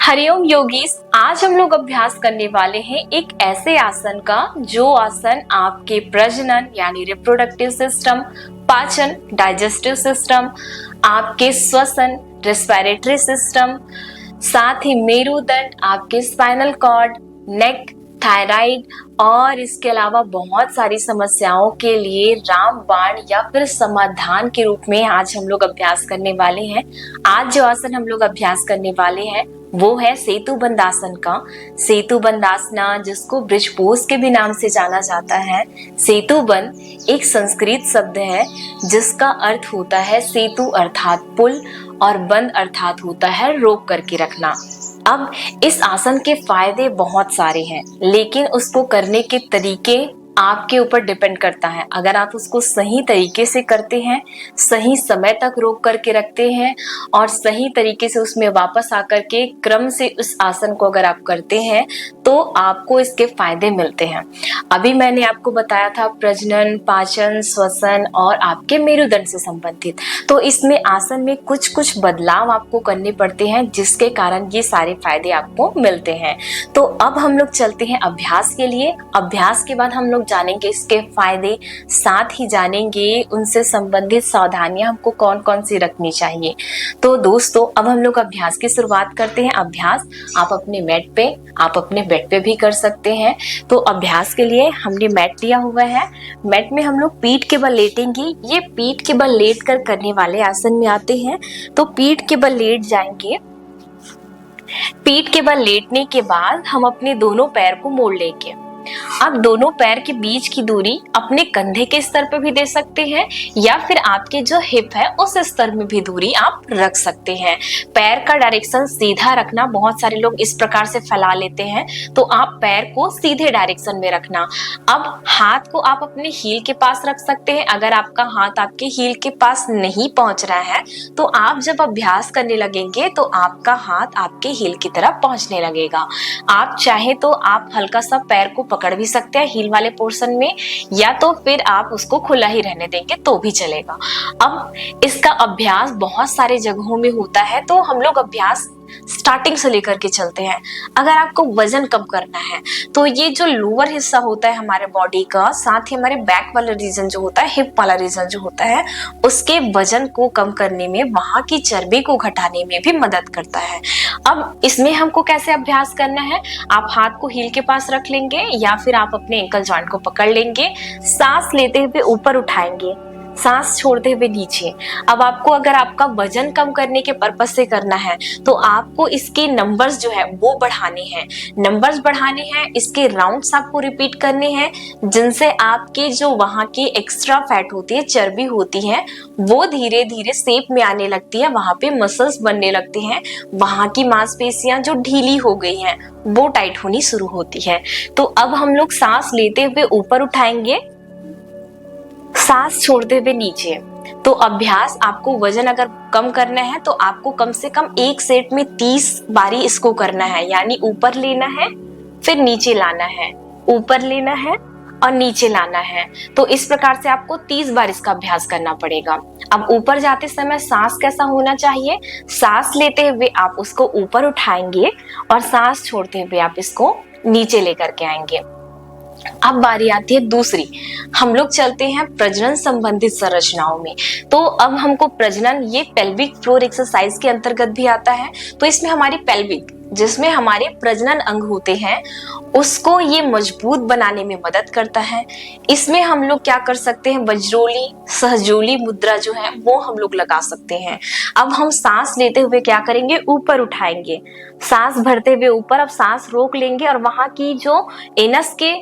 हरिओम योगीस। आज हम लोग अभ्यास करने वाले हैं एक ऐसे आसन का जो आसन आपके प्रजनन यानी रिप्रोडक्टिव सिस्टम, पाचन डाइजेस्टिव सिस्टम, आपके श्वसन रेस्पिरेटरी सिस्टम, साथ ही मेरुदंड, आपके स्पाइनल कॉर्ड, नेक, थायराइड और इसके अलावा बहुत सारी समस्याओं के लिए रामबाण या फिर समाधान के रूप में आज हम लोग अभ्यास करने वाले हैं। आज जो आसन हम लोग अभ्यास करने वाले हैं वो है सेतु बंध आसन का। सेतु बंध आसना, जिसको ब्रिजपोज के भी नाम से जाना जाता है। सेतु बंध एक संस्कृत शब्द है जिसका अर्थ होता है सेतु अर्थात पुल और बंध अर्थात होता है रोक करके रखना। अब इस आसन के फायदे बहुत सारे हैं, लेकिन उसको करने के तरीके आपके ऊपर डिपेंड करता है। अगर आप उसको सही तरीके से करते हैं, सही समय तक रोक करके रखते हैं और सही तरीके से उसमें वापस आकर के क्रम से उस आसन को अगर आप करते हैं तो आपको इसके फायदे मिलते हैं। अभी मैंने आपको बताया था प्रजनन, पाचन, श्वसन और आपके मेरुदंड से संबंधित। तो इसमें आसन में कुछ कुछ बदलाव आपको करने पड़ते हैं जिसके कारण ये सारे फायदे आपको मिलते हैं। तो अब हम लोग चलते हैं अभ्यास के लिए। अभ्यास के बाद हम लोग जानेंगे इसके फायदे, साथ ही जानेंगे उनसे संबंधित सावधानियां हमको कौन कौन सी रखनी चाहिए। तो दोस्तों, अब हम लोग अभ्यास की शुरुआत करते हैं। अभ्यास आप अपने मैट पे, आप अपने बेड पे भी कर सकते हैं। तो अभ्यास के लिए हमने मैट लिया हुआ है। मैट में हम लोग पीठ के बल लेटेंगे। ये पीठ के बल लेट कर करने वाले आसन में आते हैं। तो पीठ के बल लेट जाएंगे। पीठ के बल लेटने के बाद हम अपने दोनों पैर को मोड़ लेंगे। आप दोनों पैर के बीच की दूरी अपने कंधे के स्तर पे भी दे सकते हैं या फिर आपके जो हिप है उस स्तर में भी दूरी आप रख सकते हैं। पैर का डायरेक्शन सीधा रखना, बहुत सारे लोग इस प्रकार से फैला लेते हैं, तो आप पैर को सीधे डायरेक्शन में रखना। अब हाथ को आप अपने हील के पास रख सकते हैं। अगर आपका हाथ आपके हील के पास नहीं पहुंच रहा है तो आप जब अभ्यास करने लगेंगे तो आपका हाथ आपके हील की तरफ पहुंचने लगेगा। आप चाहे तो आप हल्का सा पैर को पकड़ भी सकते हैं हील वाले पोर्शन में, या तो फिर आप उसको खुला ही रहने देंगे तो भी चलेगा। अब इसका अभ्यास बहुत सारे जगहों में होता है, तो हम लोग अभ्यास स्टार्टिंग से लेकर के चलते हैं। अगर आपको वजन कम करना है तो ये जो लोअर हिस्सा होता है हमारे बॉडी का, साथ ही हमारे बैक वाला रीजन जो होता है, हिप वाला रीजन जो होता है, उसके वजन को कम करने में, वहां की चर्बी को घटाने में भी मदद करता है। अब इसमें हमको कैसे अभ्यास करना है, आप हाथ को हील के पास रख लेंगे या फिर आप अपने एंकल जॉइंट को पकड़ लेंगे। सांस लेते हुए ऊपर उठाएंगे, सांस छोड़ते हुए नीचे। अब आपको अगर आपका वजन कम करने के पर्पज से करना है तो आपको इसके नंबर्स जो है वो बढ़ाने हैं। नंबर्स बढ़ाने हैं, इसके राउंड्स आपको रिपीट करने हैं, जिनसे आपके जो वहां की एक्स्ट्रा फैट होती है, चर्बी होती है, वो धीरे धीरे शेप में आने लगती है। वहां पे मसल्स बनने लगते हैं, वहां की मांसपेशियां जो ढीली हो गई हैं वो टाइट होनी शुरू होती है। तो अब हम लोग सांस लेते हुए ऊपर उठाएंगे, सांस छोड़ते हुए नीचे। तो अभ्यास, आपको वजन अगर कम करना है तो आपको कम से कम एक सेट में 30 बारी इसको करना है। यानी ऊपर लेना है, फिर नीचे लाना है, ऊपर लेना है और नीचे लाना है। तो इस प्रकार से आपको 30 बार इसका अभ्यास करना पड़ेगा। अब ऊपर जाते समय सांस कैसा होना चाहिए, सांस लेते हुए आप उसको ऊपर उठाएंगे और सांस छोड़ते हुए आप इसको नीचे लेकर के आएंगे। अब बारी आती है दूसरी, हम लोग चलते हैं प्रजनन संबंधित संरचनाओं में। तो अब हमको प्रजनन, ये पेल्विक फ्लोर एक्सरसाइज के अंतर्गत भी आता है। तो इसमें हमारी पेल्विक, जिसमें हमारे प्रजनन अंग होते हैं, उसको ये मजबूत बनाने में मदद करता है। इसमें हम लोग क्या कर सकते हैं, वज्रोली सहजोली मुद्रा जो है वो हम लोग लगा सकते हैं। अब हम सांस लेते हुए क्या करेंगे, ऊपर उठाएंगे, सांस भरते हुए ऊपर। अब सांस रोक लेंगे और वहां की जो एनस के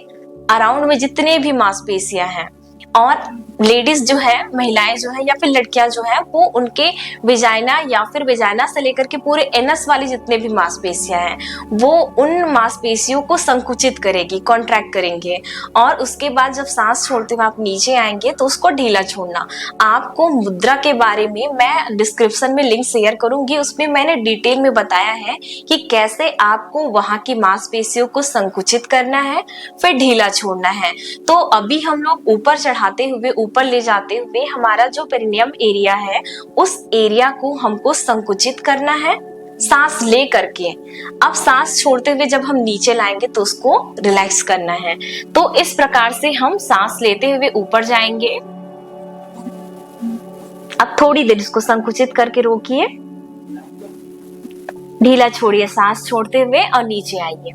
अराउंड में जितने भी मांसपेशियां हैं, और लेडीज जो है, महिलाएं जो है या फिर लड़कियां जो है, वो उनके विजाइना या फिर विजाइना से लेकर के पूरे एनस वाली जितने भी मांसपेशियां हैं वो उन मांसपेशियों को संकुचित करेगी, कॉन्ट्रैक्ट करेंगे। और उसके बाद जब सांस छोड़ते हुए आप नीचे आएंगे तो उसको ढीला छोड़ना। आपको मुद्रा के बारे में मैं डिस्क्रिप्शन में लिंक शेयर करूंगी, उसमें मैंने डिटेल में बताया है कि कैसे आपको वहां की मांसपेशियों को संकुचित करना है, फिर ढीला छोड़ना है। तो अभी हम लोग ऊपर चढ़ाते हुए, ऊपर ले जाते हुए हमारा जो पेरिनियम एरिया है उस एरिया को हमको संकुचित करना है, सांस ले करके। अब सांस छोड़ते हुए जब हम नीचे लाएंगे तो उसको रिलैक्स करना है। तो इस प्रकार से हम सांस लेते हुए ऊपर जाएंगे। अब थोड़ी देर इसको संकुचित करके रोकिए, ढीला छोड़िए सांस छोड़ते हुए और नीचे आइए।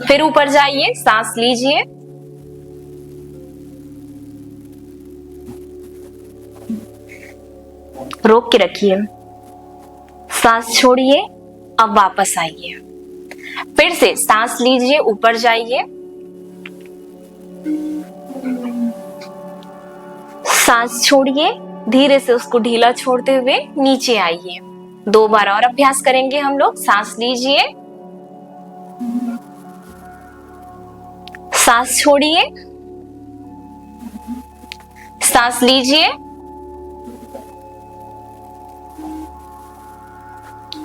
फिर ऊपर जाइए, सांस लीजिए, रोक के रखिए, सांस छोड़िए, अब वापस आइए। फिर से सांस लीजिए, ऊपर जाइए, सांस छोड़िए, धीरे से उसको ढीला छोड़ते हुए नीचे आइए। 2 बार और अभ्यास करेंगे हम लोग। सांस लीजिए, सांस छोड़िए, सांस लीजिए,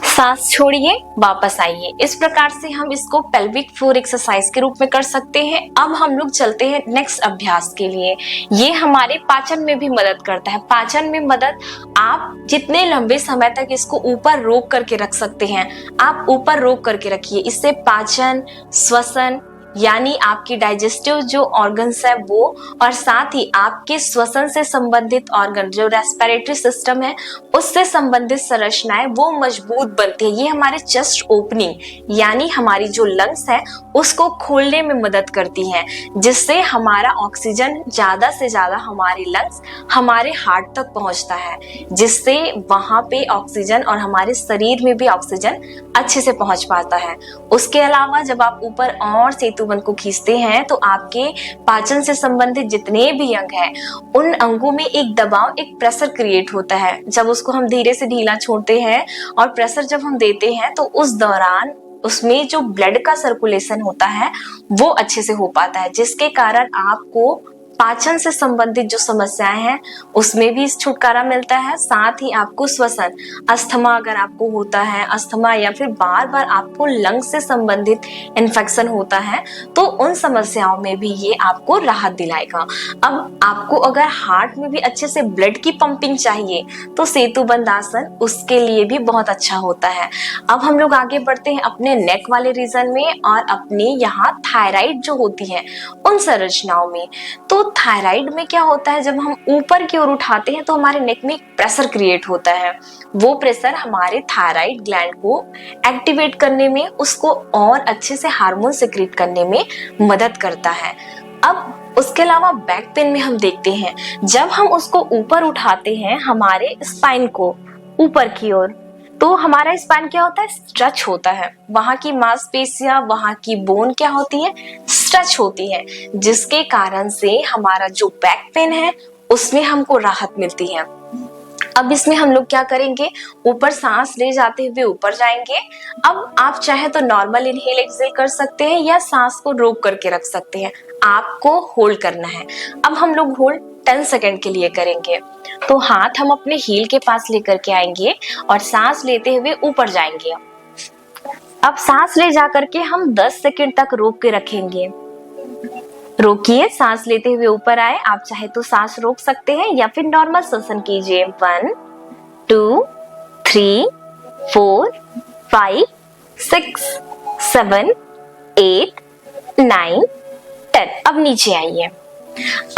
सांस छोड़िए, वापस आइए। इस प्रकार से हम इसको पेल्विक फ्लोर एक्सरसाइज के रूप में कर सकते हैं। अब हम लोग चलते हैं नेक्स्ट अभ्यास के लिए। ये हमारे पाचन में भी मदद करता है। पाचन में मदद, आप जितने लंबे समय तक इसको ऊपर रोक करके रख सकते हैं, आप ऊपर रोक करके रखिए। इससे पाचन, श्वसन यानी आपकी डाइजेस्टिव जो ऑर्गन्स है वो, और साथ ही आपके श्वसन से संबंधित ऑर्गन जो रेस्पिरेटरी सिस्टम है उससे संबंधित संरचनाएं वो मजबूत बनती है। ये हमारे चेस्ट ओपनिंग यानी हमारी जो लंग्स है उसको खोलने में मदद करती है, जिससे हमारा ऑक्सीजन ज्यादा से ज्यादा हमारे लंग्स, हमारे हार्ट तक पहुंचता है, जिससे वहां पे ऑक्सीजन और हमारे शरीर में भी ऑक्सीजन अच्छे से पहुंच पाता है। उसके अलावा जब आप ऊपर और सेतुबंध को खींचते हैं तो आपके पाचन से संबंधित जितने भी अंग हैं उन अंगों में एक दबाव, एक प्रेशर क्रिएट होता है। जब उसको हम धीरे से ढीला छोड़ते हैं और प्रेशर जब हम देते हैं तो उस दौरान उसमें जो ब्लड का सर्कुलेशन होता है वो अच्छे से हो पाता है, जिसके कारण आपको पाचन से संबंधित जो समस्याएं हैं उसमें भी छुटकारा मिलता है। साथ ही आपको श्वसन, अस्थमा अगर आपको होता है, अस्थमा या फिर बार बार आपको लंग से संबंधित इन्फेक्शन होता है तो उन समस्याओं में भी ये आपको राहत दिलाएगा। अब आपको अगर हार्ट में भी अच्छे से ब्लड की पंपिंग चाहिए तो सेतुबंध आसन उसके लिए भी बहुत अच्छा होता है। अब हम लोग आगे बढ़ते हैं अपने नेक वाले रीजन में और अपने यहाँ थायराइड जो होती है उन संरचनाओं में। तो थायराइड में क्या होता है, जब हम ऊपर की ओर उठाते हैं तो हमारे नेक में एक प्रेशर क्रिएट होता है। वो प्रेशर हमारे थायराइड ग्लैंड को एक्टिवेट करने में, उसको और अच्छे से हार्मोन सिक्रीट करने में मदद करता है। अब उसके अलावा बैक पेन में हम देखते हैं जब हम उसको ऊपर उठाते हैं हमारे स्पाइन को ऊपर की ओर, तो हमारा स्पाइन क्या होता है, स्ट्रेच होता है। वहां की मांसपेशियां, वहां की बोन क्या होती है, स्ट्रेच होती है, जिसके कारण से हमारा जो बैक पेन है उसमें हमको राहत मिलती है। अब इसमें हम लोग क्या करेंगे, ऊपर सांस ले जाते हुए ऊपर जाएंगे। अब आप चाहे तो नॉर्मल इनहेल एक्सहेल कर सकते हैं या सांस को रोक करके रख सकते हैं, आपको होल्ड करना है। अब हम लोग होल्ड 10 सेकंड के लिए करेंगे। तो हाथ हम अपने हील के पास लेकर के आएंगे और सांस लेते हुए ऊपर जाएंगे। अब सांस ले जाकर के हम 10 सेकंड तक रोक के रखेंगे। रोकिए, सांस लेते हुए ऊपर आए। आप चाहे तो सांस रोक सकते हैं या फिर नॉर्मल श्वसन कीजिए। 1 2 3 4 5 6 7 8 9 10। अब नीचे आइए।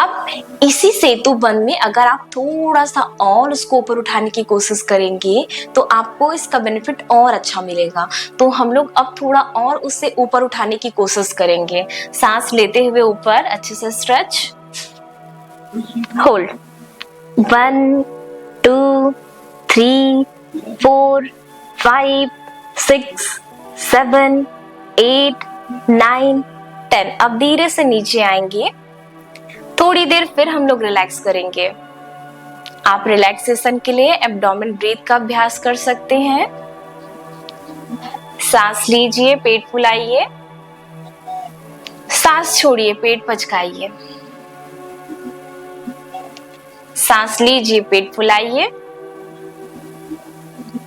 अब इसी सेतुबंध में अगर आप थोड़ा सा और उसको ऊपर उठाने की कोशिश करेंगे तो आपको इसका बेनिफिट और अच्छा मिलेगा। तो हम लोग अब थोड़ा और उससे ऊपर उठाने की कोशिश करेंगे। सांस लेते हुए ऊपर अच्छे से स्ट्रेच, होल्ड 1 2 3 4 5 6 7 8 9 10। अब धीरे से नीचे आएंगे। थोड़ी देर फिर हम लोग रिलैक्स करेंगे। आप रिलैक्सेशन के लिए एब्डोमेन ब्रीथ का अभ्यास कर सकते हैं। सांस लीजिए, पेट फुलाइए, सांस छोड़िए, पेट पचकाइए। सांस लीजिए, पेट फुलाइए,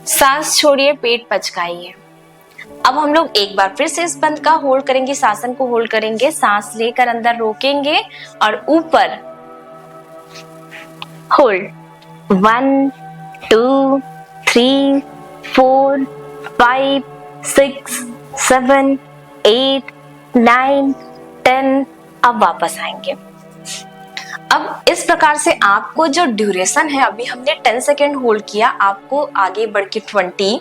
सांस छोड़िए, पेट पचकाइए। अब हम लोग एक बार फिर से इस बंद का होल्ड करेंगे, इस आसन को होल्ड करेंगे। सांस लेकर अंदर रोकेंगे और ऊपर होल्ड 1 2 3 4, 5, 6, 7, 8, 9, 10। अब वापस आएंगे। अब इस प्रकार से आपको जो ड्यूरेशन है, अभी हमने 10 सेकेंड होल्ड किया, आपको आगे बढ़ के 20,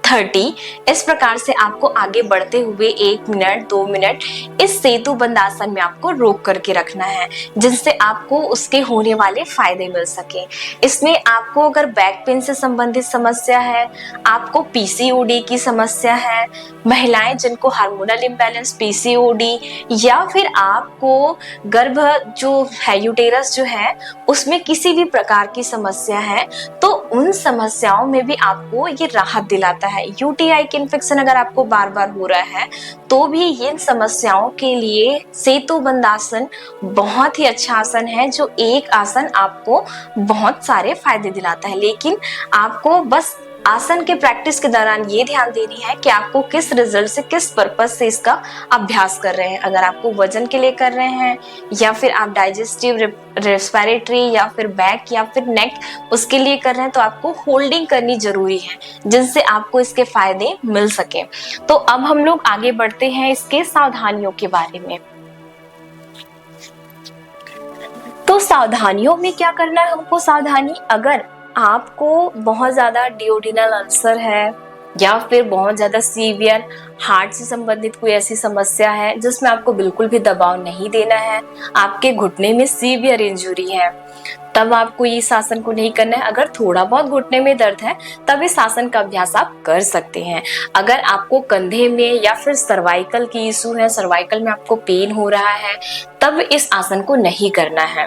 30, इस प्रकार से आपको आगे बढ़ते हुए 1 मिनट 2 मिनट इस सेतु बंद आसन में आपको रोक करके रखना है, जिससे आपको उसके होने वाले फायदे मिल सके। इसमें आपको अगर बैक पेन से संबंधित समस्या है, आपको पीसीओडी की समस्या है, महिलाएं जिनको हार्मोनल इम्बैलेंस पीसीओडी, या फिर आपको गर्भ जो है यूटेरस जो है उसमें किसी भी प्रकार की समस्या है, तो उन समस्याओं में भी आपको ये राहत दिलाता है। यूटीआई के इन्फेक्शन अगर आपको बार बार हो रहा है तो भी इन समस्याओं के लिए सेतु बंद आसन बहुत ही अच्छा आसन है, जो एक आसन आपको बहुत सारे फायदे दिलाता है। लेकिन आपको बस आसन के प्रैक्टिस के दौरान ये ध्यान देनी है कि आपको किस रिजल्ट से, किस पर्पज से इसका अभ्यास कर रहे हैं। अगर आपको वजन के लिए कर रहे हैं, या फिर आप डाइजेस्टिव, रेस्पिरेटरी, या फिर बैक, या फिर नेक, उसके लिए कर रहे हैं, तो आपको होल्डिंग करनी जरूरी है, जिनसे आपको इसके फायदे मिल सके। तो अब हम लोग आगे बढ़ते हैं इसके सावधानियों के बारे में। तो सावधानियों में क्या करना है हमको? सावधानी, अगर आपको बहुत ज्यादा डिओडिनल अल्सर है, या फिर बहुत ज्यादा सीवियर हार्ट से संबंधित कोई ऐसी समस्या है जिसमें आपको बिल्कुल भी दबाव नहीं देना है, आपके घुटने में सीवियर इंजुरी है, तब आपको इस आसन को नहीं करना है। अगर थोड़ा बहुत घुटने में दर्द है तब इस आसन का अभ्यास आप कर सकते हैं। अगर आपको कंधे में या फिर सर्वाइकल की इशू है, सर्वाइकल में आपको पेन हो रहा है, तब इस आसन को नहीं करना है।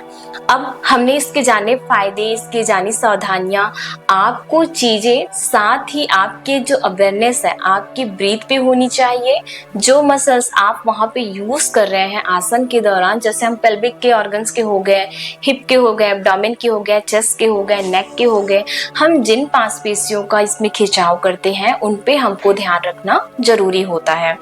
अब हमने इसके जाने फायदे, इसके जानी सावधानियां, आपको चीजें, साथ ही आपके जो अवेयरनेस है आपकी ब्रीथ पे होनी चाहिए। जो मसल्स आप वहां पे यूज कर रहे हैं आसन के दौरान, जैसे हम पेल्विक के ऑर्गन्स के हो गए, हिप के हो गए, एब्डोमेन के हो गए, चेस्ट के हो गए, नेक के हो गए, हम जिन मांसपेशियों का इसमें खिंचाव करते हैं उन पे हमको ध्यान रखना जरूरी होता है।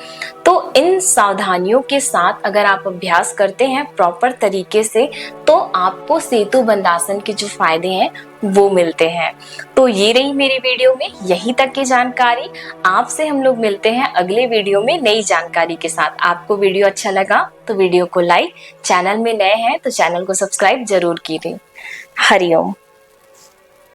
तो इन सावधानियों के साथ अगर आप अभ्यास करते हैं प्रॉपर तरीके से, तो आपको सेतु बंद आसन के जो फायदे हैं वो मिलते हैं। तो ये रही मेरी वीडियो में यहीं तक की जानकारी। आपसे हम लोग मिलते हैं अगले वीडियो में नई जानकारी के साथ। आपको वीडियो अच्छा लगा तो वीडियो को लाइक, चैनल में नए हैं तो चैनल को सब्सक्राइब जरूर कीजिए। हरिओम।